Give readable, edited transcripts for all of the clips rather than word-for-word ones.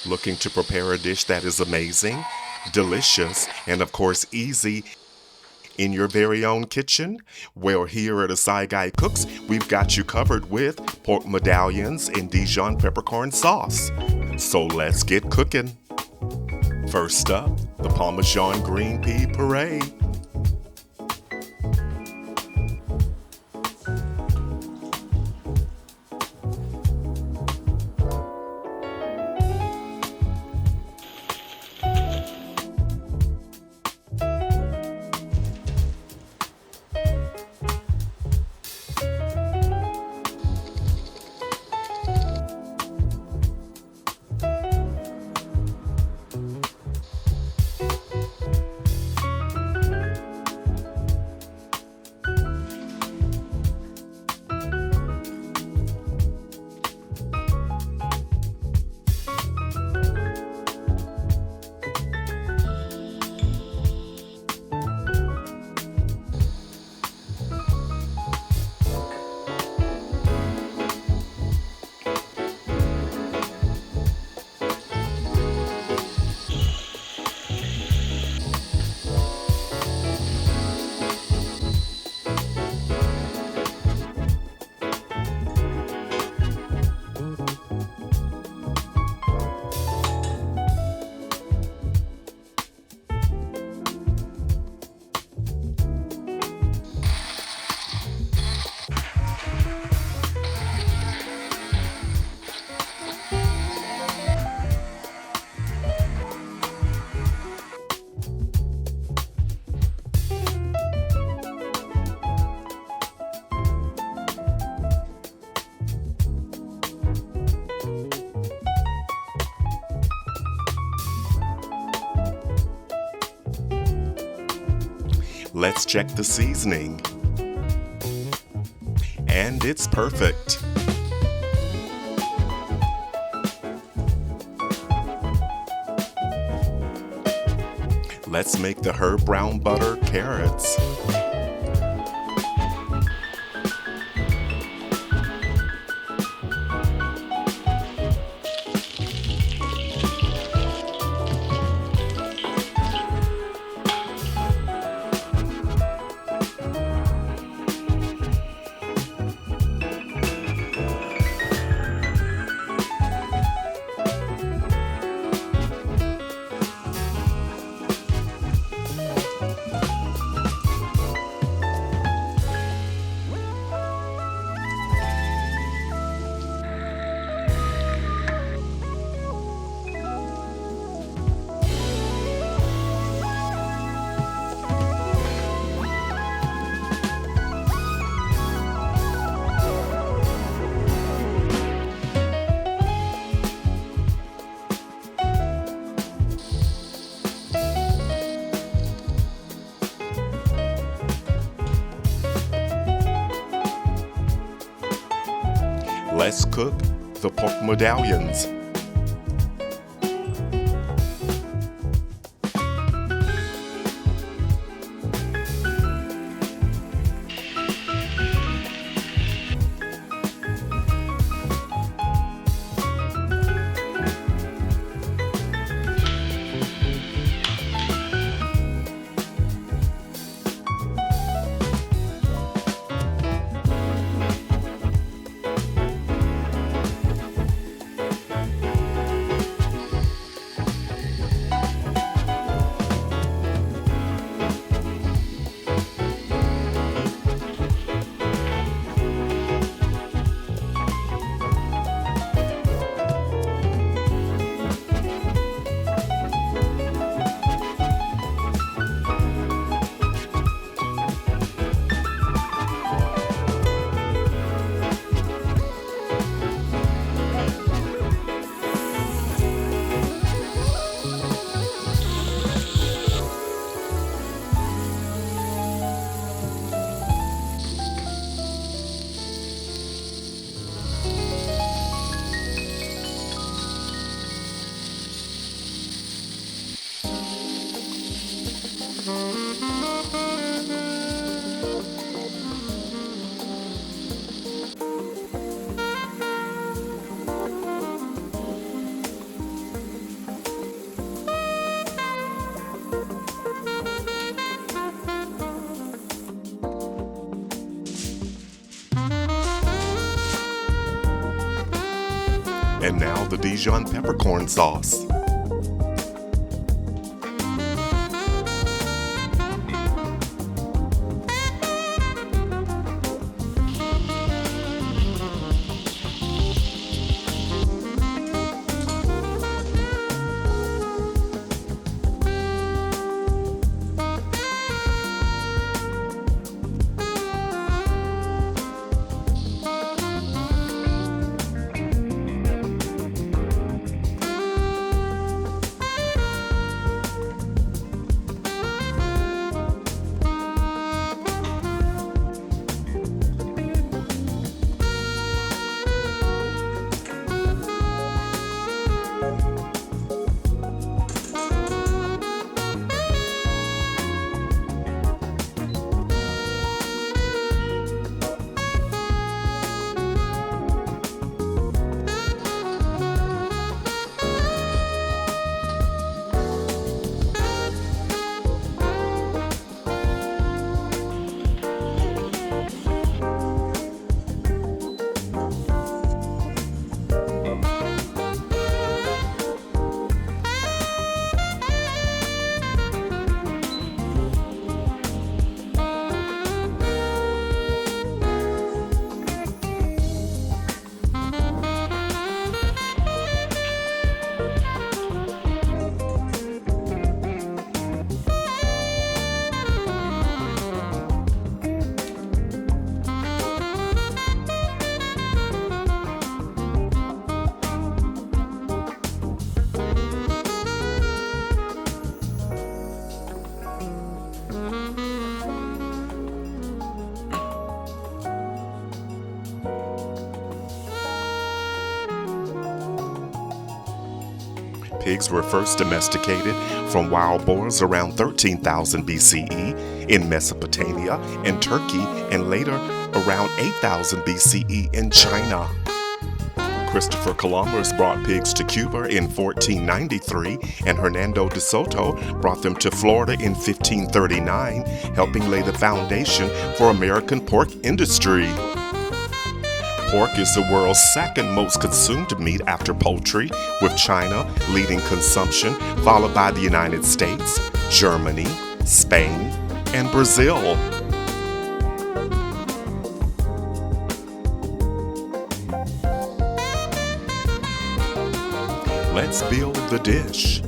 Looking to prepare a dish that is amazing, delicious, and of course easy in your very own kitchen? Well, here at Asai Guy Cooks, we've got you covered with pork medallions and Dijon peppercorn sauce. So let's get cooking. First up, the Parmesan green pea puree. Let's check the seasoning. And it's perfect. Let's make the herb brown butter carrots. Let's cook the pork medallions. And now the Dijon Peppercorn sauce. Pigs were first domesticated from wild boars around 13,000 BCE in Mesopotamia and Turkey, and later around 8,000 BCE in China. Christopher Columbus brought pigs to Cuba in 1493, and Hernando de Soto brought them to Florida in 1539, helping lay the foundation for American pork industry. Pork is the world's second most consumed meat after poultry, with China leading consumption, followed by the United States, Germany, Spain, and Brazil. Let's build the dish.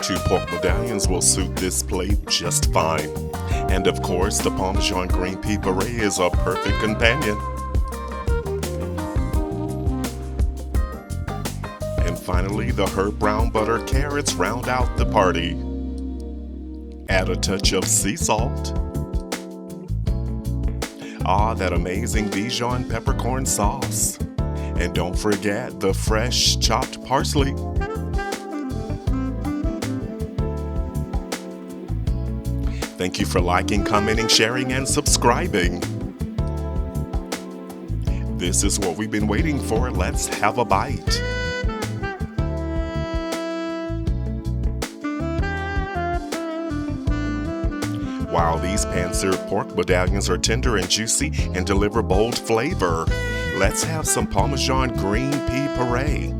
Two pork medallions will suit this plate just fine. And of course, the Parmesan green pea puree is a perfect companion. And finally, the herb brown butter carrots round out the party. Add a touch of sea salt. Ah, that amazing Dijon peppercorn sauce. And don't forget the fresh chopped parsley. Thank you for liking, commenting, sharing, and subscribing. This is what we've been waiting for. Let's have a bite. While these pan-seared pork medallions are tender and juicy and deliver bold flavor, let's have some Parmesan green pea puree.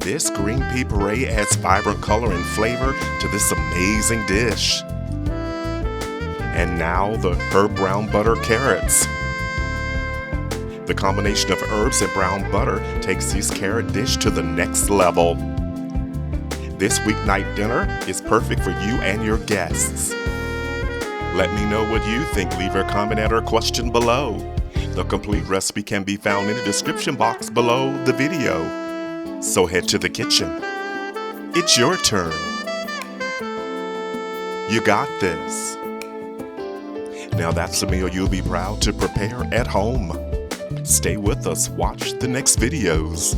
This green pea puree adds vibrant color and flavor to this amazing dish. And now the herb brown butter carrots. The combination of herbs and brown butter takes this carrot dish to the next level. This weeknight dinner is perfect for you and your guests. Let me know what you think. Leave your comment and or question below. The complete recipe can be found in the description box below the video. So head to the kitchen. It's your turn. You got this. Now that's a meal you'll be proud to prepare at home. Stay with us. Watch the next videos.